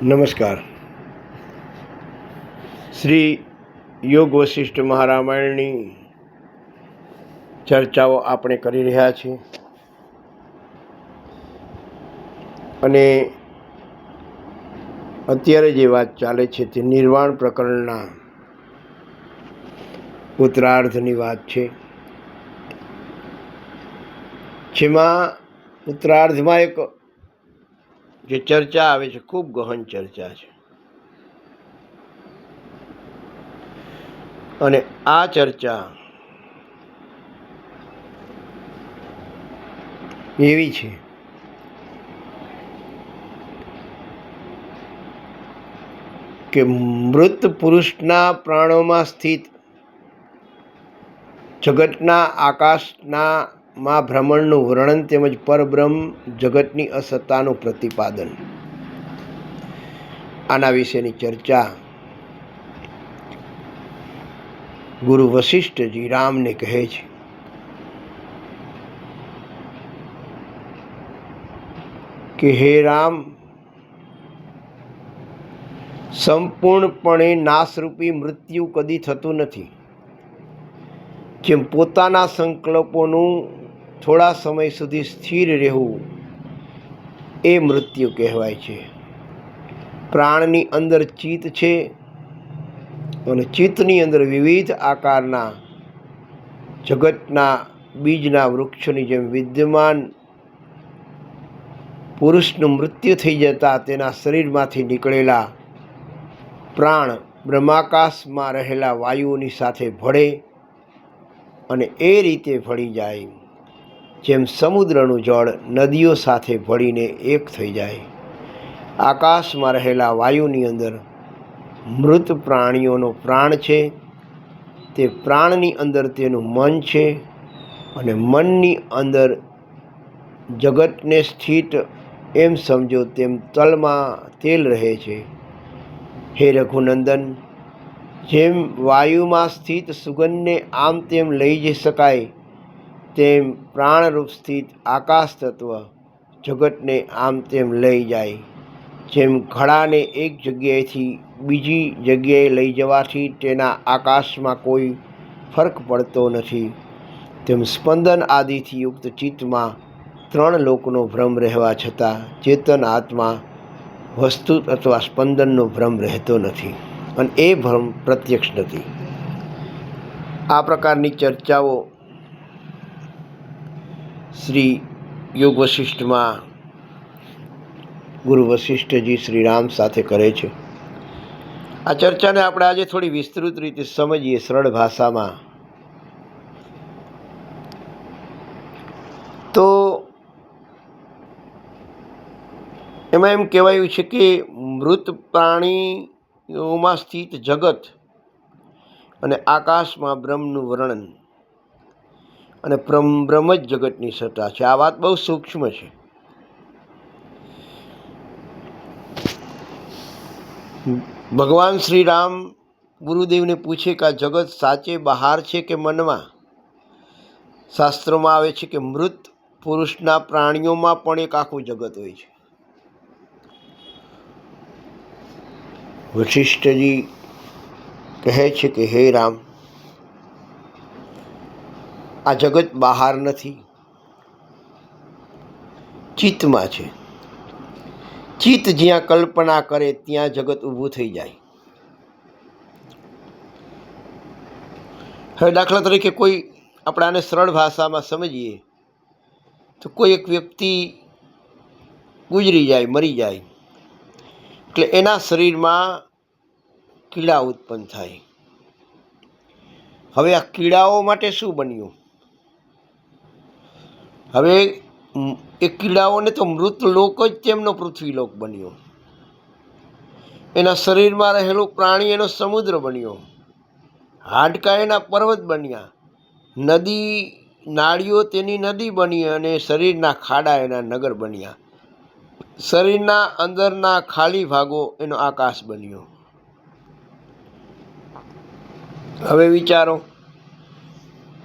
નમસ્કાર. શ્રી યોગ વશિષ્ઠ મહારામાયણની ચર્ચાઓ આપણે કરી રહ્યા છીએ અને અત્યારે જે વાત ચાલે છે તે નિર્વાણ પ્રકરણના ઉત્તરાર્ધની વાત છે, જેમાં ઉત્તરાર્ધમાં એક જે ચર્ચા આવે છે ખૂબ ગહન ચર્ચા છે અને આ ચર્ચા એવી છે કે મૃત પુરુષના પ્રાણોમાં સ્થિત જગતના આકાશના માં ભ્રમણનું વર્ણન તેમજ પરબ્રહ્મ જગતની અસત્તાનું પ્રતિપાદન, આના વિશેની ચર્ચા ગુરુ વશિષ્ઠજી રામને કહે છે કે હે રામ, સંપૂર્ણપણે નાશરૂપી મૃત્યુ કદી થતું નથી. જેમ પોતાના સંકલ્પોનું થોડા સમય સુધી સ્થિર રહેવું એ મૃત્યુ કહેવાય છે. પ્રાણની અંદર ચિત્ત છે અને ચિત્તની અંદર વિવિધ આકારના જગતના બીજના વૃક્ષોની જેમ વિદ્યમાન પુરુષનું મૃત્યુ થઈ જતાં તેના શરીરમાંથી નીકળેલા પ્રાણ બ્રહ્માકાશમાં રહેલા વાયુઓની સાથે ભળે અને એ રીતે ભળી જાય જેમ સમુદ્રનું જળ નદીઓ સાથે ભળીને એક થઈ જાય. આકાશમાં રહેલા વાયુની અંદર મૃત પ્રાણીઓનો પ્રાણ છે, તે પ્રાણની અંદર તેનું મન છે અને મનની અંદર જગતને સ્થિત એમ સમજો તેમ તલમાં તેલ રહે છે. હે રઘુનંદન, જેમ વાયુમાં સ્થિત સુગંધને આમ તેમ લઈ જઈ શકાય તેમ પ્રાણરૂપ સ્થિત આકાશ તત્વ જગતને આમ તેમ લઈ જાય. જેમ ઘડાને એક જગ્યાએથી બીજી જગ્યાએ લઈ જવાથી તેના આકાશમાં કોઈ ફરક પડતો નથી, તેમ સ્પંદન આદિથી યુક્ત ચિત્તમાં ત્રણ લોકનો ભ્રમ રહેવા છતાં ચેતન આત્મા વસ્તુ અથવા સ્પંદનનો ભ્રમ રહેતો નથી અને એ ભ્રમ પ્રત્યક્ષ નથી. આ પ્રકારની ચર્ચાઓ શ્રી યોગ વશિષ્ઠમાં ગુરુ વશિષ્ઠજી શ્રી રામ સાથે કરે છે. આ ચર્ચાને આપણે આજે થોડી વિસ્તૃત રીતે સમજીએ સરળ ભાષામાં. તો એમાં એમ કહેવાયું છે કે મૃત પ્રાણીઓમાં સ્થિત જગત અને આકાશમાં બ્રહ્મનું વર્ણન અને બ્રહ્મ જ જગતની સત્તા છે. આ વાત બહુ સૂક્ષ્મ છે. ભગવાન શ્રી રામ ગુરુદેવને પૂછે કે આ જગત સાચે બહાર છે કે મનમાં? શાસ્ત્રોમાં આવે છે કે મૃત પુરુષના પ્રાણીઓમાં પણ એક આખું જગત હોય છે. વશિષ્ઠજી કહે છે કે હે રામ, આ જગત બહાર નથી, ચિત્તમાં છે. ચિત્ત જ્યાં કલ્પના કરે ત્યાં જગત ઊભું થઈ જાય. હવે દાખલા તરીકે કોઈ આપણે આને સરળ ભાષામાં સમજીએ તો કોઈ એક વ્યક્તિ ગુજરી જાય, મરી જાય, એટલે એના શરીરમાં કીડા ઉત્પન્ન થાય. હવે આ કીડાઓ માટે શું બન્યું? હવે એ કીડાઓને તો મૃત લોક જ તેમનો પૃથ્વીલોક બન્યો. એના શરીરમાં રહેલું પ્રાણી એનો સમુદ્ર બન્યો, હાડકાં એના પર્વત બન્યા, નદી નાળીઓ તેની નદી બની અને શરીરના ખાડા એના નગર બન્યા, શરીરના અંદરના ખાલી ભાગો એનો આકાશ બન્યો. હવે વિચારો,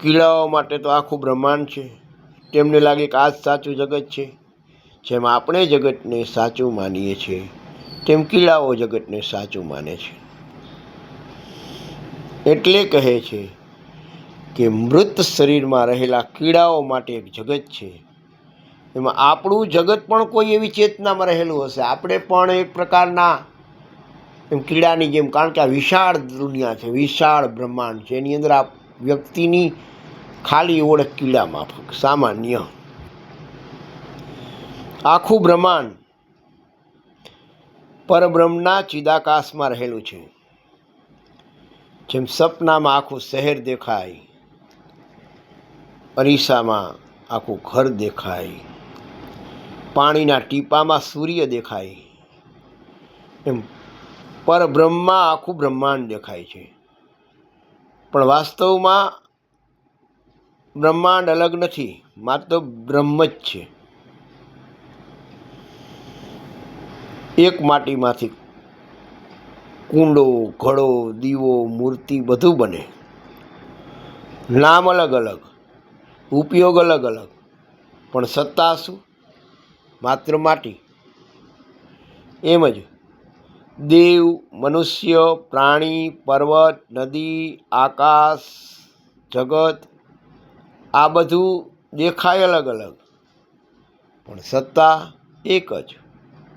કીડાઓ માટે તો આખું બ્રહ્માંડ છે. તેમને લાગે કે આ જ સાચું જગત છે. જેમ આપણે જગતને સાચું માનીએ છીએ તેમ કીડાઓ જગતને સાચું માને છે. એટલે કહે છે કે મૃત શરીરમાં રહેલા કીડાઓ માટે એક જગત છે. એમાં આપણું જગત પણ કોઈ એવી ચેતનામાં રહેલું હશે. આપણે પણ એક પ્રકારના એમ કીડાની જેમ, કારણ કે આ વિશાળ દુનિયા છે, વિશાળ બ્રહ્માંડ છે. એની અંદર આ વ્યક્તિની ખાલી ઓળખ કીડા માફક સામાન્ય. આખું બ્રહ્માંડ પરબ્રહ્મના ચિદાકાશમાં રહેલું છે. જેમ સપનામાં આખું શહેર દેખાય, અરીસામાં આખું ઘર દેખાય, પાણીના ટીપામાં સૂર્ય દેખાય, એમ પરબ્રહ્મમાં આખું બ્રહ્માંડ દેખાય છે. પણ વાસ્તવમાં બ્રહ્માંડ અલગ નથી, માત્ર બ્રહ્મ જ છે. એક માટીમાંથી કુંડો, ઘડો, દીવો, મૂર્તિ બધું બને. નામ અલગ અલગ, ઉપયોગ અલગ અલગ, પણ સત્તા શું? માત્ર માટી. એમ જ દેવ, મનુષ્ય, પ્રાણી, પર્વત, નદી, આકાશ, જગત આ બધું દેખાય અલગ અલગ, પણ સત્તા એક જ,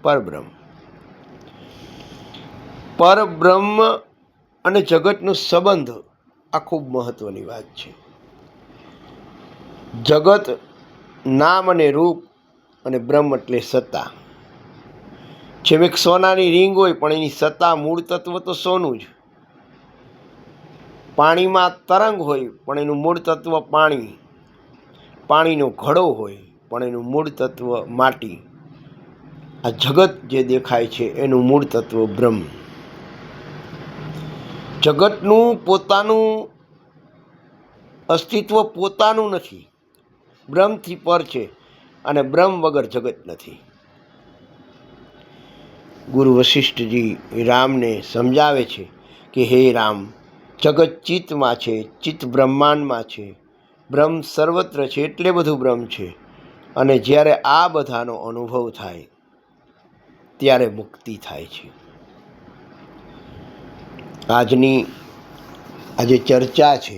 પરબ્રહ્મ. પરબ્રહ્મ અને જગતનો સંબંધ આ ખૂબ મહત્વની વાત છે. જગત નામ અને રૂપ અને બ્રહ્મ એટલે સત્તા. જેમ એક સોનાની રીંગ હોય પણ એની સત્તા મૂળ તત્વ તો સોનું જ. પાણીમાં તરંગ હોય પણ એનું મૂળ તત્વ પાણી. પાણીનો ઘડો હોય પણ એનું મૂળ તત્વ માટી. આ જગત જે દેખાય છે એનું મૂળ તત્વ બ્રહ્મ. જગતનું પોતાનું અસ્તિત્વ પોતાનું નથી, બ્રહ્મથી પર છે, અને બ્રહ્મ વગર જગત નથી. ગુરુ વશિષ્ઠજી રામને સમજાવે છે કે હે રામ, જગત ચિત્તમાં છે, ચિત્ત બ્રહ્માંડમાં છે, બ્રહ્મ સર્વત્ર છે, એટલે બધું બ્રહ્મ છે. અને જ્યારે આ બધાનો અનુભવ થાય ત્યારે મુક્તિ થાય છે. આજની આ જે ચર્ચા છે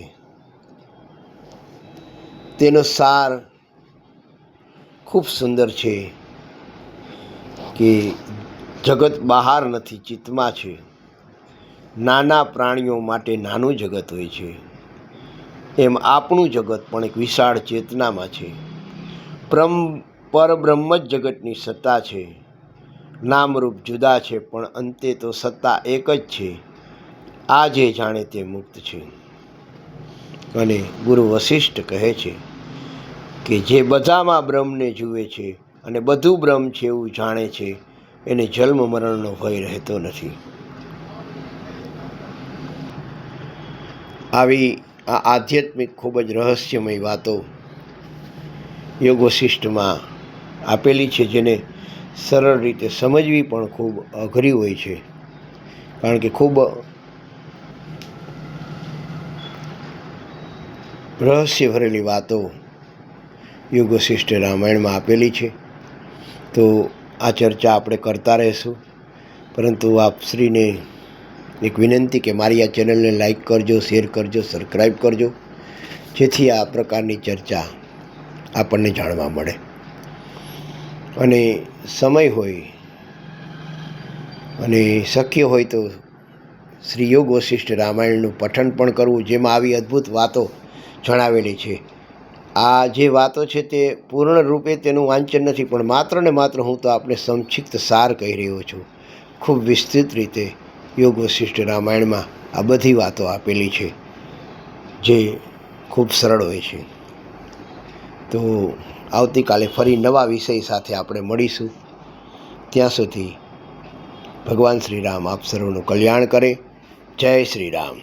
તેનો સાર ખૂબ સુંદર છે કે જગત બહાર નથી, ચિત્તમાં છે. નાના પ્રાણીઓ માટે નાનું જગત હોય છે, એમ આપણું જગત પણ એક વિશાળ ચેતનામાં છે. પરબ્રહ્મ જ જગતની સત્તા છે. નામરૂપ જુદા છે પણ અંતે તો સત્તા એક જ છે. આ જે જાણે તે મુક્ત છે. અને ગુરુ વશિષ્ઠ કહે છે કે જે બધામાં બ્રહ્મને જુએ છે અને બધું બ્રહ્મ છે એવું જાણે છે, એને જન્મ મરણનો ભય રહેતો નથી. આવી આ આધ્યાત્મિક ખૂબ જ રહસ્યમય વાતો યોગ વશિષ્ઠમાં આપેલી છે, જેને સરળ રીતે સમજવી પણ ખૂબ અઘરી હોય છે. કારણ કે ખૂબ રહસ્ય ભરેલી વાતો યોગ વશિષ્ઠ રામાયણમાં આપેલી છે. તો આ ચર્ચા આપણે કરતા રહીશું. પરંતુ આપ શ્રીને એક વિનંતી કે મારી આ ચેનલને લાઈક કરજો, શેર કરજો, સબસ્ક્રાઈબ કરજો, જેથી આ પ્રકારની ચર્ચા આપણને જાણવા મળે. અને સમય હોય અને શક્ય હોય તો શ્રી યોગ વશિષ્ઠ રામાયણનું પઠન પણ કરવું, જેમાં આવી અદ્ભુત વાતો જણાવેલી છે. આ જે વાતો છે તે પૂર્ણ રૂપે તેનું વાંચન નથી, પણ માત્ર ને માત્ર હું તો આપણે સંક્ષિપ્ત સાર કહી રહ્યો છું. ખૂબ વિસ્તૃત રીતે યોગ વશિષ્ઠ રામાયણમાં આ બધી વાતો આપેલી છે, જે ખૂબ સરળ હોય છે. તો આવતીકાલે ફરી નવા વિષય સાથે આપણે મળીશું. ત્યાં સુધી ભગવાન શ્રી રામ આપ સર્વનું કલ્યાણ કરે. જય શ્રી રામ.